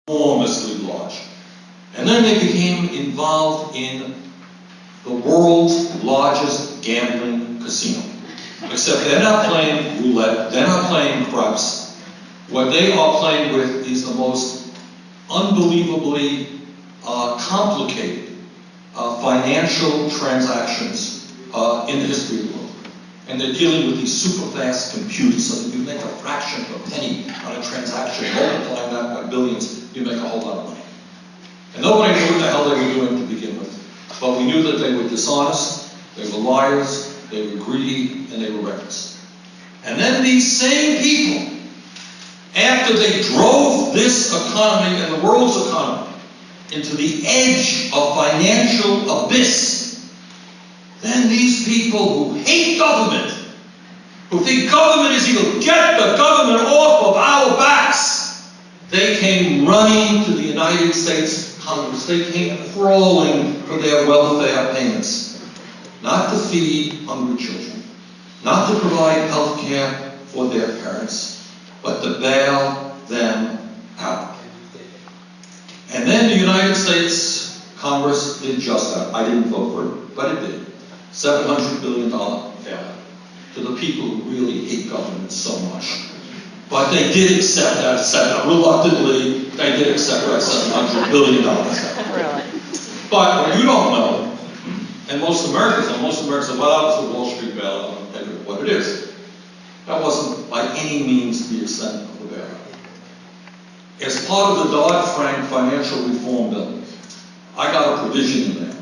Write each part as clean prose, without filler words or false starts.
enormously large. And then they became involved in the world's largest gambling casino. Except they're not playing roulette, they're not playing craps. What they are playing with is the most unbelievably complicated financial transactions in the history of the world. And they're dealing with these super fast computers, so that you make a fraction of a penny on a transaction, multiplying that by billions, you make a whole lot of money. And nobody knew what the hell they were doing to begin with. But we knew that they were dishonest, they were liars, they were greedy, and they were reckless. And then these same people, after they drove this economy and the world's economy into the edge of financial abyss, then these people who hate government, who think government is evil, get the government off of our backs, they came running to the United States Congress. They came crawling for their welfare payments. Not to feed hungry children, not to provide health care for their parents, but to bail them out. And then the United States Congress did just that. I didn't vote for it, but it did. $700 billion bailout to the people who really hate government so much. But they did accept that, reluctantly, they did accept that $700 billion. But what you don't know, and most Americans say, well, that was the Wall Street bailout, and what it is. That wasn't by any means the extent of the bailout. As part of the Dodd-Frank financial reform bill, I got a provision in there,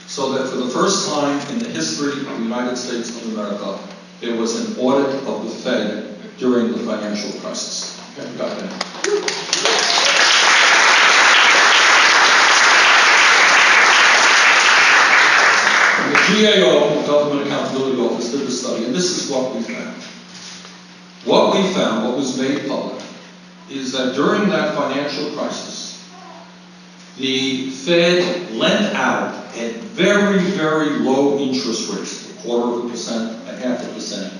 so that for the first time in the history of the United States of America, there was an audit of the Fed during the financial crisis. Okay, got that. And the GAO, the Government Accountability Office, did the study, and this is what we found. What we found, what was made public, is that during that financial crisis, the Fed lent out at very, very low interest rates, 0.25%, 0.5%.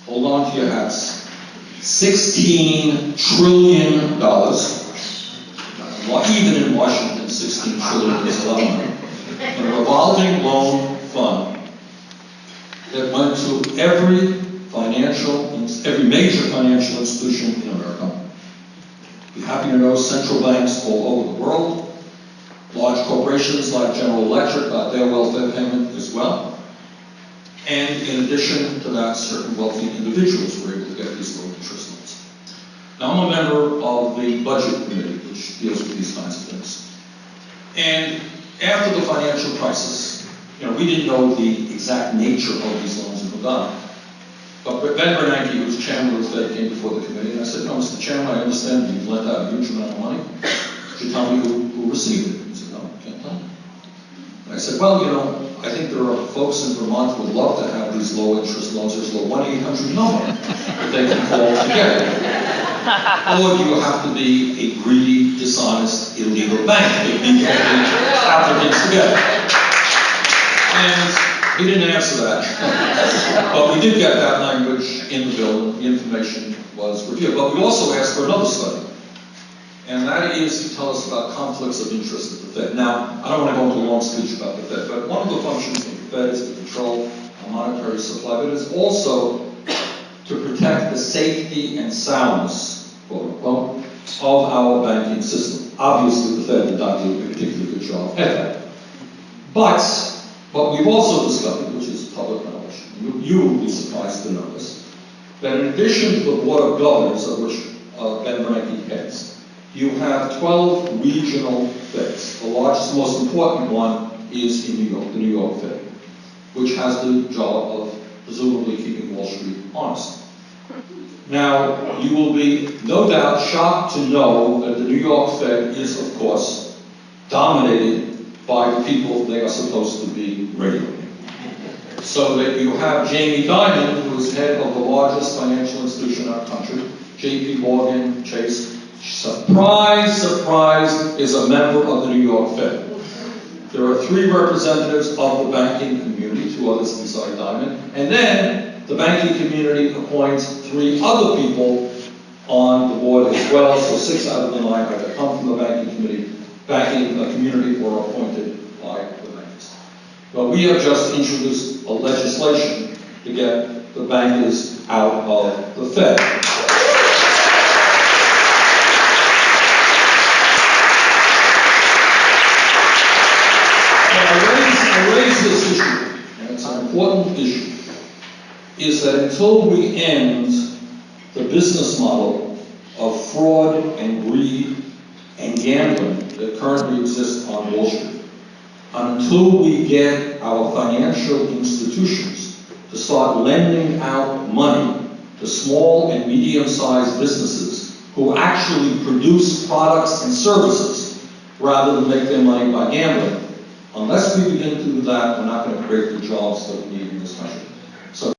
Hold on to your hats. $16 trillion. Even in Washington, $16 trillion is a lot of money. In a revolving loan fund that went to every major financial institution in America. You're happy to know central banks all over the world. Large corporations like General Electric got their welfare payment as well. And in addition to that, certain wealthy individuals were able to get these low interest loans. Now, I'm a member of the Budget Committee, which deals with these kinds of things. And after the financial crisis, we didn't know the exact nature of these loans that were done. But Ben Bernanke, who was chairman of the Fed, came before the committee, and I said, no, Mr. Chairman, I understand you've lent out a huge amount of money. Could you tell me who received it? He said, no, I can't tell you. And I said, well, I think there are folks in Vermont who would love to have these low interest loans. There's a 1-800 number that they can call to get it. Or do you have to be a greedy, dishonest, illegal bank that people applicants to get it? And he didn't answer that. But we did get that language in the bill, and the information was reviewed. But we also asked for another study. And that is to tell us about conflicts of interest at the Fed. Now, I don't want to go into a long speech about the Fed, but one of the functions of the Fed is to control our monetary supply, but it's also to protect the safety and soundness, quote unquote, of our banking system. Obviously, the Fed did not do a particularly good job at that. But what we've also discovered, which is public knowledge, you will be surprised to know this, that in addition to the Board of Governors, of which Ben Bernanke heads, you have 12 regional Feds. The largest, most important one is in New York, the New York Fed, which has the job of presumably keeping Wall Street honest. Now, you will be no doubt shocked to know that the New York Fed is, of course, dominated by the people they are supposed to be regulating. So that you have Jamie Dimon, who is head of the largest financial institution in our country, J.P. Morgan, Chase. Surprise, surprise, is a member of the New York Fed. There are 3 representatives of the banking community, 2 others inside Dimon, and then the banking community appoints 3 other people on the board as well, so 6 out of the 9 either come from the banking community or are appointed by the bankers. But we have just introduced a legislation to get the bankers out of the Fed. I raise this issue, and it's an important issue, is that until we end the business model of fraud and greed and gambling that currently exists on Wall Street, until we get our financial institutions to start lending out money to small and medium-sized businesses who actually produce products and services rather than make their money by gambling, unless we begin to do that, we're not going to create the jobs that we need in this country. So